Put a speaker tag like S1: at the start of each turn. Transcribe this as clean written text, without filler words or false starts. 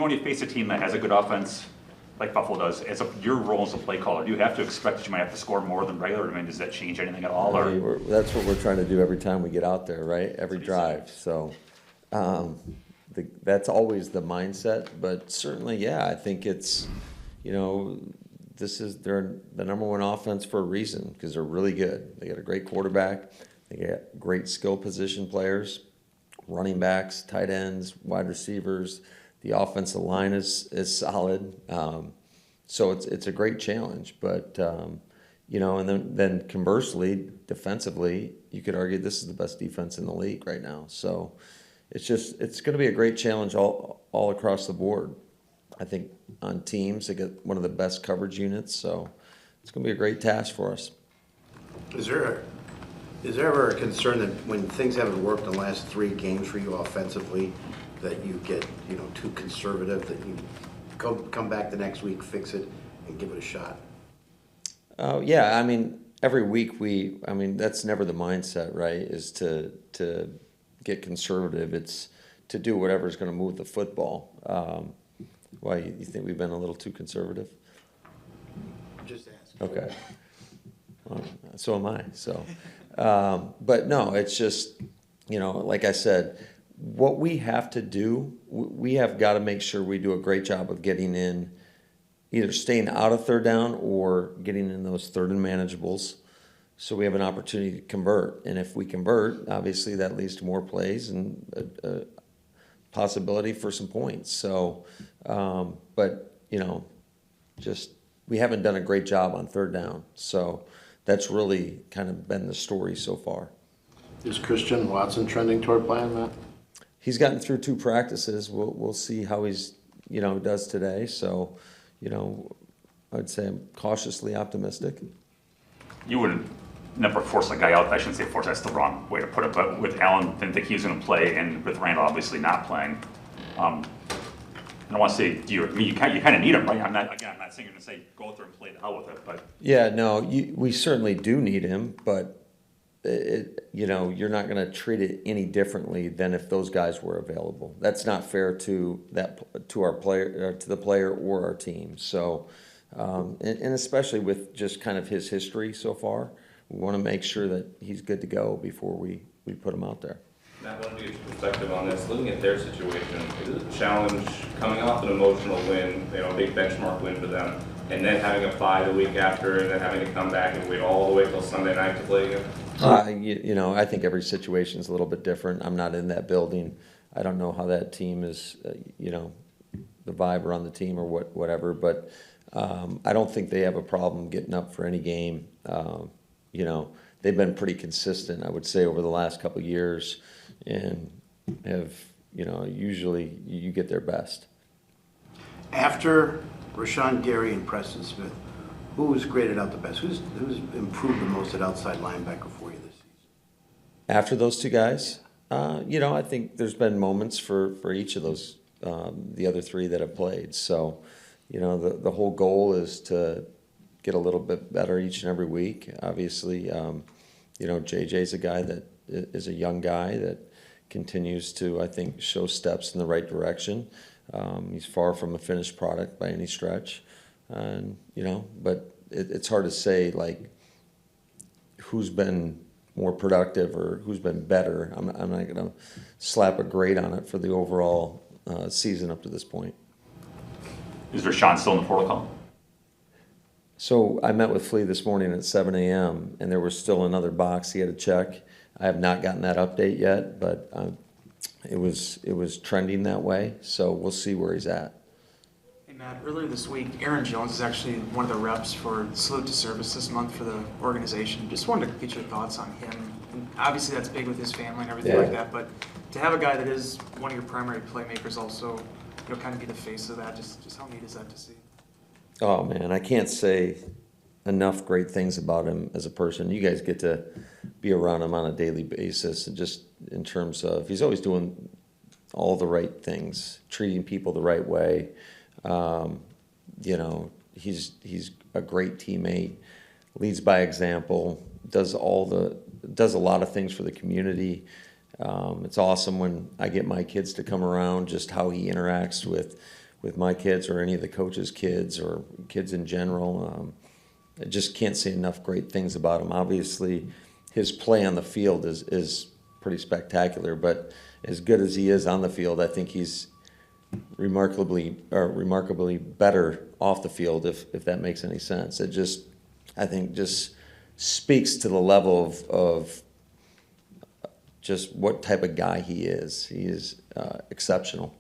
S1: when you face a team that has a good offense, like Buffalo does, your role as a play caller, do you have to expect that you might have to score more than regular? I mean, does that change anything at all?
S2: I mean, that's what we're trying to do every time we get out there, right? Every drive. So that's always the mindset. But certainly, yeah, I think it's, they're the number one offense for a reason because they're really good. They got a great quarterback. They got great skill position players, running backs, tight ends, wide receivers. The offensive line is solid, so it's a great challenge. But and then conversely, defensively, you could argue this is the best defense in the league right now. So it's going to be a great challenge all across the board. I think on teams, they get one of the best coverage units, so it's going to be a great task for us.
S3: Is there ever a concern that when things haven't worked in the last 3 games for you offensively, that you get too conservative, that you come back the next week, fix it, and give it a shot?
S2: Yeah, I mean, every week that's never the mindset, right? Is to get conservative. It's to do whatever's going to move the football. Why, you think we've been a little too conservative?
S3: Just asking.
S2: Okay. Well, so am I. So, but no, it's just like I said. What we have to do, we have got to make sure we do a great job of getting in, either staying out of third down or getting in those third and manageables so we have an opportunity to convert. And if we convert, obviously that leads to more plays and a possibility for some points. So, but, just we haven't done a great job on third down. So that's really kind of been the story so far.
S4: Is Christian Watson trending toward plan, Matt?
S2: He's gotten through 2 practices. We'll see how he's does today. So, I'd say I'm cautiously optimistic.
S1: You wouldn't never force a guy out. I shouldn't say force. That's the wrong way to put it. But with Allen, didn't think he was going to play, and with Randall obviously not playing, I don't want to say you kind of need him, right? I'm not saying you're going to say go out there and play the hell with it, but
S2: yeah, no, we certainly do need him, but. You're not going to treat it any differently than if those guys were available. That's not fair to our player, to the player or our team. So, and especially with just kind of his history so far, we want to make sure that he's good to go before we put him out there.
S5: Matt, I want to get your perspective on this. Looking at their situation, is it a challenge coming off an emotional win, a big benchmark win for them, and then having a bye the week after, and then having to come back and wait all the way till Sunday night to play again?
S2: I think every situation is a little bit different. I'm not in that building. I don't know how that team is, the vibe around the team or whatever. But I don't think they have a problem getting up for any game. They've been pretty consistent, I would say, over the last couple of years, and have, usually you get their best.
S3: After Rashawn Gary and Preston Smith, who's graded out the best? Who's improved the most at outside linebacker for you this season?
S2: After those 2 guys, I think there's been moments for each of those, the other 3 that have played. So, the whole goal is to get a little bit better each and every week. Obviously, JJ's a guy that is a young guy that continues to, I think, show steps in the right direction. He's far from a finished product by any stretch. And, but it's hard to say, like, who's been more productive or who's been better. I'm not going to slap a grade on it for the overall season up to this point.
S1: is Rashawn still in the protocol?
S2: So I met with Flea this morning at 7 a.m., and there was still another box he had to check. I have not gotten that update yet, but it was trending that way, so we'll see where he's at.
S6: Matt, earlier this week, Aaron Jones is actually one of the reps for Salute to Service this month for the organization. Just wanted to get your thoughts on him. And obviously, that's big with his family and everything like that. But to have a guy that is one of your primary playmakers also, kind of be the face of that. Just how neat is that to see?
S2: Oh man, I can't say enough great things about him as a person. You guys get to be around him on a daily basis, and just in terms of he's always doing all the right things, treating people the right way. He's a great teammate, leads by example, does a lot of things for the community. It's awesome when I get my kids to come around, just how he interacts with with my kids or any of the coaches' kids or kids in general. I just can't say enough great things about him. Obviously, his play on the field is pretty spectacular, but as good as he is on the field, I think he's remarkably better off the field, if that makes any sense. It just, I think, just speaks to the level of just what type of guy he is. He is exceptional.